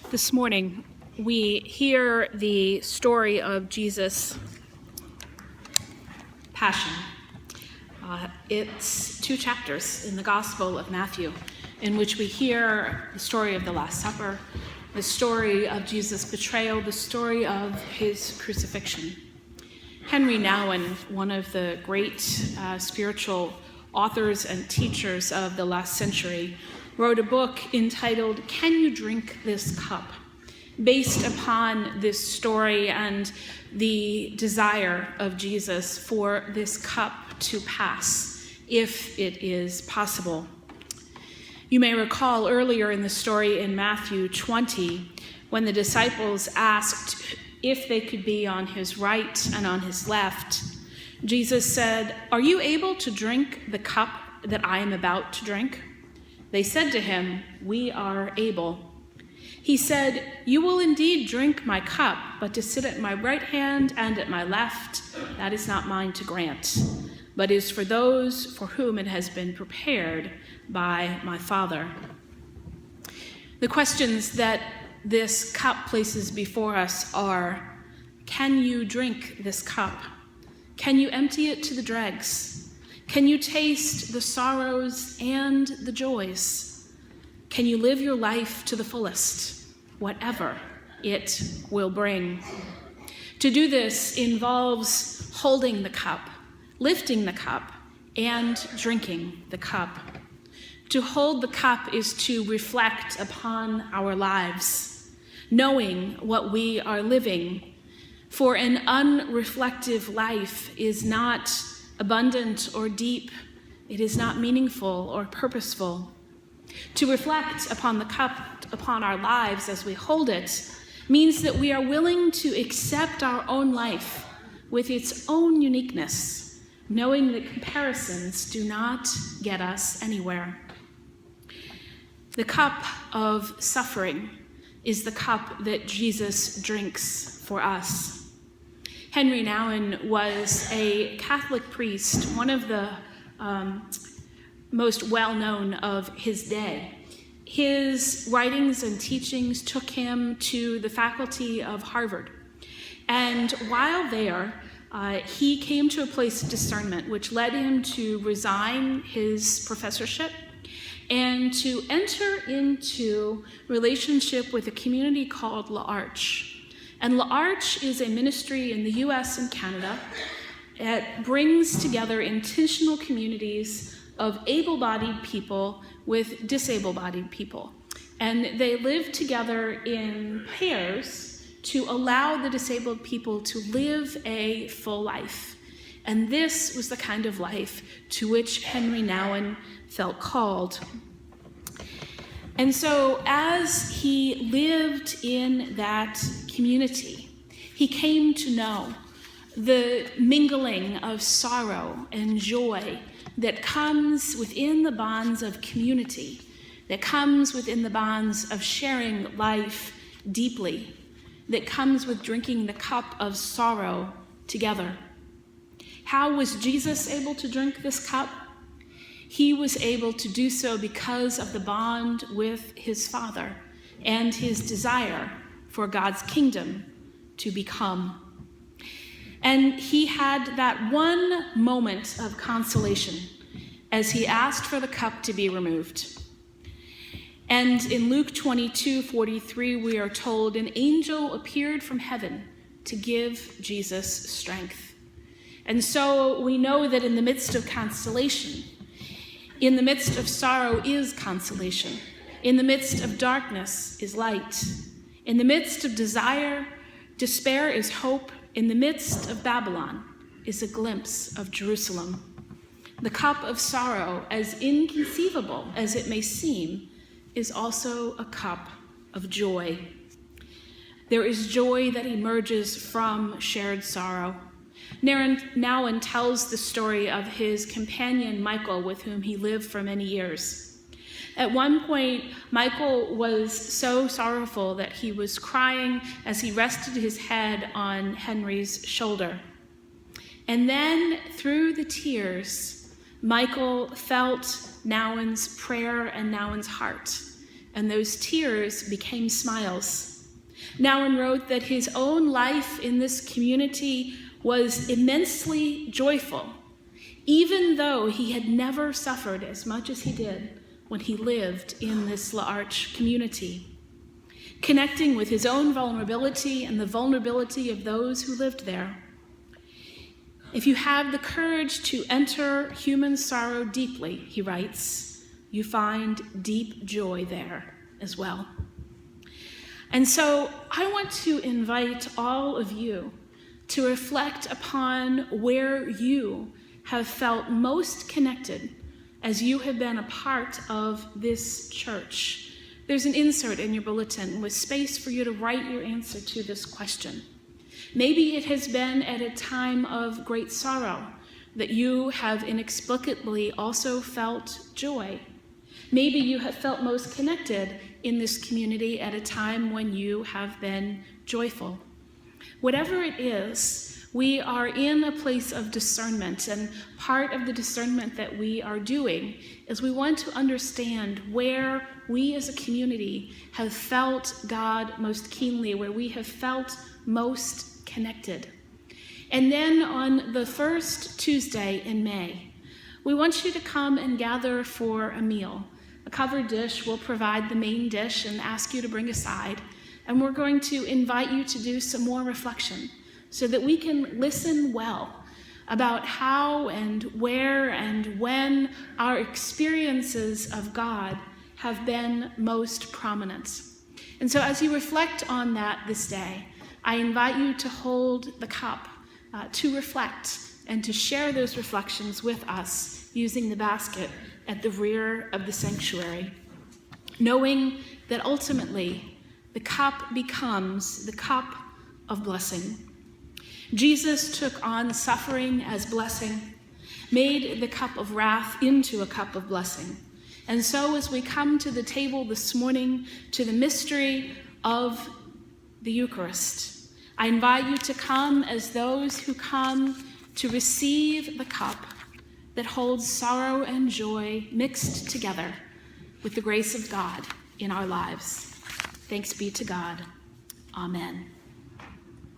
This morning, we hear the story of Jesus' Passion. It's 2 chapters in the Gospel of Matthew, in which we hear the story of the Last Supper, the story of Jesus' betrayal, the story of his crucifixion. Henry Nouwen, one of the great spiritual authors and teachers of the last century, wrote a book entitled, "Can You Drink This Cup?" based upon this story and the desire of Jesus for this cup to pass, if it is possible. You may recall earlier in the story in Matthew 20, when the disciples asked if they could be on his right and on his left, Jesus said, "Are you able to drink the cup that I am about to drink?" They said to him, "We are able." He said, "You will indeed drink my cup, but to sit at my right hand and at my left, that is not mine to grant, but is for those for whom it has been prepared by my Father." The questions that this cup places before us are, can you drink this cup? Can you empty it to the dregs? Can you taste the sorrows and the joys? Can you live your life to the fullest, whatever it will bring? To do this involves holding the cup, lifting the cup, and drinking the cup. To hold the cup is to reflect upon our lives, knowing what we are living. For an unreflective life is not abundant or deep. It is not meaningful or purposeful. To reflect upon the cup, upon our lives as we hold it, means that we are willing to accept our own life with its own uniqueness, knowing that comparisons do not get us anywhere. The cup of suffering is the cup that Jesus drinks for us. Henry Nouwen was a Catholic priest, one of the most well-known of his day. His writings and teachings took him to the faculty of Harvard. And while there, he came to a place of discernment, which led him to resign his professorship and to enter into relationship with a community called L'Arche. And L'Arche is a ministry in the US and Canada that brings together intentional communities of able-bodied people with disabled-bodied people. And they live together in pairs to allow the disabled people to live a full life. And this was the kind of life to which Henry Nouwen felt called. And so as he lived in that community, he came to know the mingling of sorrow and joy that comes within the bonds of community, that comes within the bonds of sharing life deeply, that comes with drinking the cup of sorrow together. How was Jesus able to drink this cup? He was able to do so because of the bond with his Father and his desire for God's kingdom to become. And he had that one moment of consolation as he asked for the cup to be removed. And in Luke 22:43, we are told, an angel appeared from heaven to give Jesus strength. And so we know that in the midst of consolation, in the midst of sorrow is consolation. In the midst of darkness is light. In the midst of despair is hope. In the midst of Babylon is a glimpse of Jerusalem. The cup of sorrow, as inconceivable as it may seem, is also a cup of joy. There is joy that emerges from shared sorrow. Nouwen tells the story of his companion Michael, with whom he lived for many years. At one point, Michael was so sorrowful that he was crying as he rested his head on Henry's shoulder. And then, through the tears, Michael felt Nouwen's prayer and Nouwen's heart and those tears became smiles. Nouwen wrote that his own life in this community was immensely joyful, even though he had never suffered as much as he did when he lived in this L'Arche community, connecting with his own vulnerability and the vulnerability of those who lived there. If you have the courage to enter human sorrow deeply, he writes, you find deep joy there as well. And so I want to invite all of you to reflect upon where you have felt most connected as you have been a part of this church. There's an insert in your bulletin with space for you to write your answer to this question. Maybe it has been at a time of great sorrow that you have inexplicably also felt joy. Maybe you have felt most connected in this community at a time when you have been joyful. Whatever it is, we are in a place of discernment, and part of the discernment that we are doing is we want to understand where we as a community have felt God most keenly, where we have felt most connected. And then on the first Tuesday in May, we want you to come and gather for a meal. A covered dish will provide the main dish and ask you to bring a side. And we're going to invite you to do some more reflection so that we can listen well about how and where and when our experiences of God have been most prominent. And so as you reflect on that this day, I invite you to hold the cup, to reflect and to share those reflections with us using the basket at the rear of the sanctuary, knowing that ultimately the cup becomes the cup of blessing. Jesus took on suffering as blessing, made the cup of wrath into a cup of blessing. And so as we come to the table this morning, to the mystery of the Eucharist, I invite you to come as those who come to receive the cup that holds sorrow and joy mixed together with the grace of God in our lives. Thanks be to God. Amen.